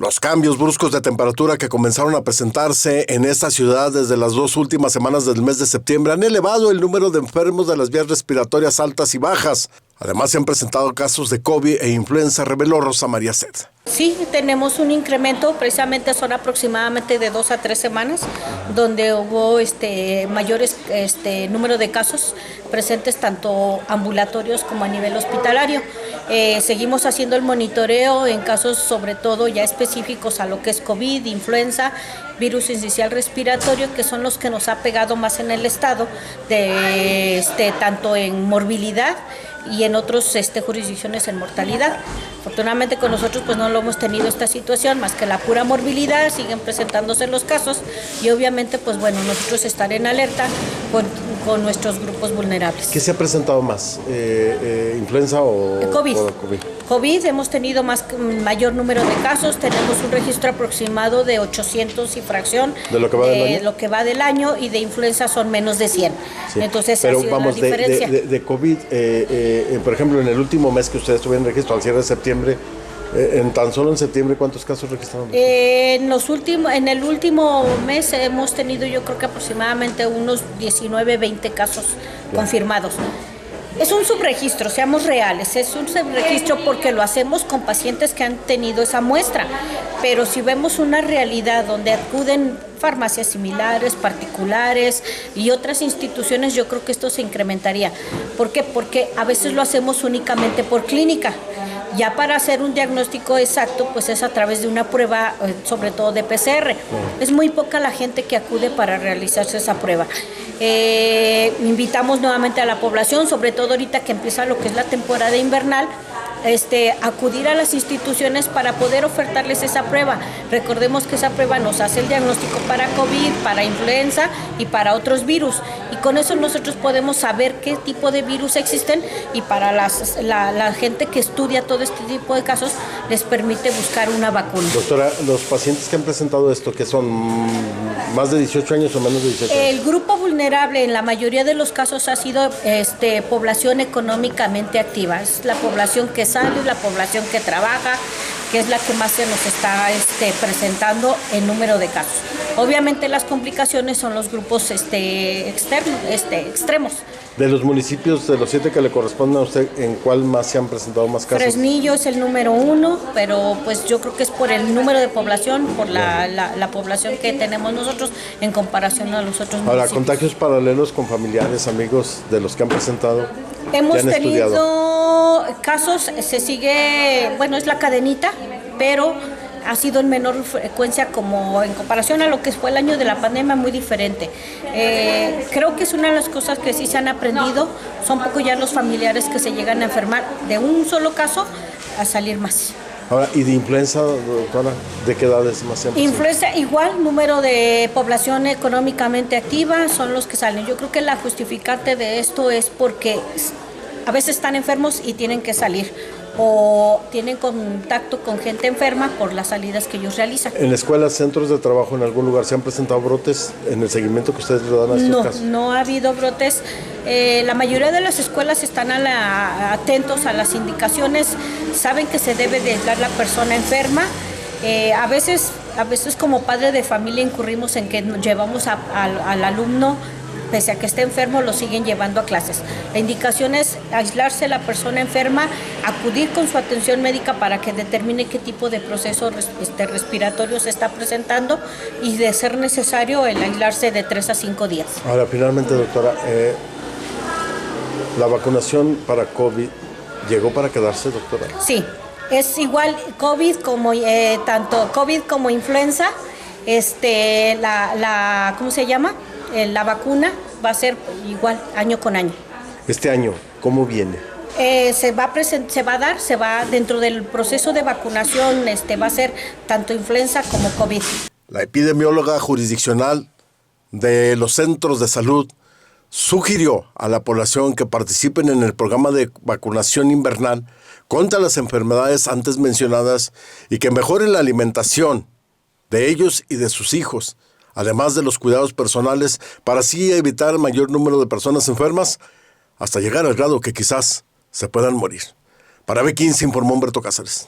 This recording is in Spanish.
Los cambios bruscos de temperatura que comenzaron a presentarse en esta ciudad desde las 2 últimas semanas del mes de septiembre han elevado el número de enfermos de las vías respiratorias altas y bajas. Además, se han presentado casos de COVID e influenza, reveló Rosa María Ced. Sí, tenemos un incremento, precisamente son aproximadamente de 2 a 3 semanas, donde hubo mayores número de casos presentes tanto ambulatorios como a nivel hospitalario. Seguimos haciendo el monitoreo en casos sobre todo ya específicos a lo que es COVID, influenza, virus sincicial respiratorio, que son los que nos ha pegado más en el estado, tanto en morbilidad y en otras jurisdicciones en mortalidad. Afortunadamente con nosotros pues no lo hemos tenido esta situación, más que la pura morbilidad, siguen presentándose los casos y obviamente pues bueno, nosotros estar en alerta con nuestros grupos vulnerables. ¿Qué se ha presentado más? ¿Influenza o COVID? O COVID. COVID, hemos tenido mayor número de casos, tenemos un registro aproximado de 800 y fracción de lo que va del año, lo que va del año, y de influenza son menos de 100. Sí. Entonces, pero ha sido vamos, la diferencia. De COVID, por ejemplo, en el último mes que ustedes tuvieron registro, al cierre de septiembre, tan solo en septiembre, ¿cuántos casos registraron? En el último mes hemos tenido, yo creo que aproximadamente unos 19, 20 casos confirmados. Es un subregistro, seamos reales, es un subregistro porque lo hacemos con pacientes que han tenido esa muestra, pero si vemos una realidad donde acuden farmacias similares, particulares y otras instituciones, yo creo que esto se incrementaría. ¿Por qué? Porque a veces lo hacemos únicamente por clínica. Ya para hacer un diagnóstico exacto, pues es a través de una prueba, sobre todo de PCR. Es muy poca la gente que acude para realizarse esa prueba. Invitamos nuevamente a la población, sobre todo ahorita que empieza lo que es la temporada invernal, acudir a las instituciones para poder ofertarles esa prueba. Recordemos que esa prueba nos hace el diagnóstico para COVID, para influenza y para otros virus. Y con eso nosotros podemos saber qué tipo de virus existen, y para la gente que estudia todo este tipo de casos les permite buscar una vacuna. Doctora, los pacientes que han presentado esto, que son más de 18 años o menos de 18 años. El grupo vulnerable en la mayoría de los casos ha sido población económicamente activa. Es la población que sale, la población que trabaja, que es la que más se nos está presentando en número de casos. Obviamente las complicaciones son los grupos extremos. De los municipios, de los 7 que le corresponden a usted, ¿en cuál más se han presentado más casos? Fresnillo es el número 1, pero pues yo creo que es por el número de población, por la población que tenemos nosotros en comparación a los otros municipios. Ahora, contagios paralelos con familiares, amigos de los que han presentado. Hemos tenido casos, se sigue, bueno, es la cadenita, pero ha sido en menor frecuencia, como en comparación a lo que fue el año de la pandemia, muy diferente. Creo que es una de las cosas que sí se han aprendido, son poco ya los familiares que se llegan a enfermar de un solo caso a salir más. Ahora, ¿y de influenza, doctora? ¿De qué edades más se han presentado? Influenza igual, número de población económicamente activa son los que salen. Yo creo que la justificante de esto es porque a veces están enfermos y tienen que salir, o tienen contacto con gente enferma por las salidas que ellos realizan. ¿En escuelas, centros de trabajo, en algún lugar se han presentado brotes en el seguimiento que ustedes le dan a estos casos? No ha habido brotes. La mayoría de las escuelas están atentos a las indicaciones, saben que se debe de aislar la persona enferma. A veces como padre de familia incurrimos en que llevamos al alumno, pese a que esté enfermo, lo siguen llevando a clases. La indicación es aislarse la persona enferma, acudir con su atención médica para que determine qué tipo de proceso respiratorio se está presentando, y de ser necesario el aislarse de 3 a 5 días. Ahora, finalmente, doctora, ¿la vacunación para COVID llegó para quedarse, doctora? Sí, es igual COVID como tanto COVID como influenza. ¿Cómo se llama? La vacuna va a ser igual año con año. Este año, ¿cómo viene? Se va dentro del proceso de vacunación, va a ser tanto influenza como COVID. La epidemióloga jurisdiccional de los centros de salud sugirió a la población que participen en el programa de vacunación invernal contra las enfermedades antes mencionadas y que mejoren la alimentación de ellos y de sus hijos, además de los cuidados personales, para así evitar el mayor número de personas enfermas hasta llegar al grado que quizás se puedan morir. Para B15 informó Humberto Cáceres.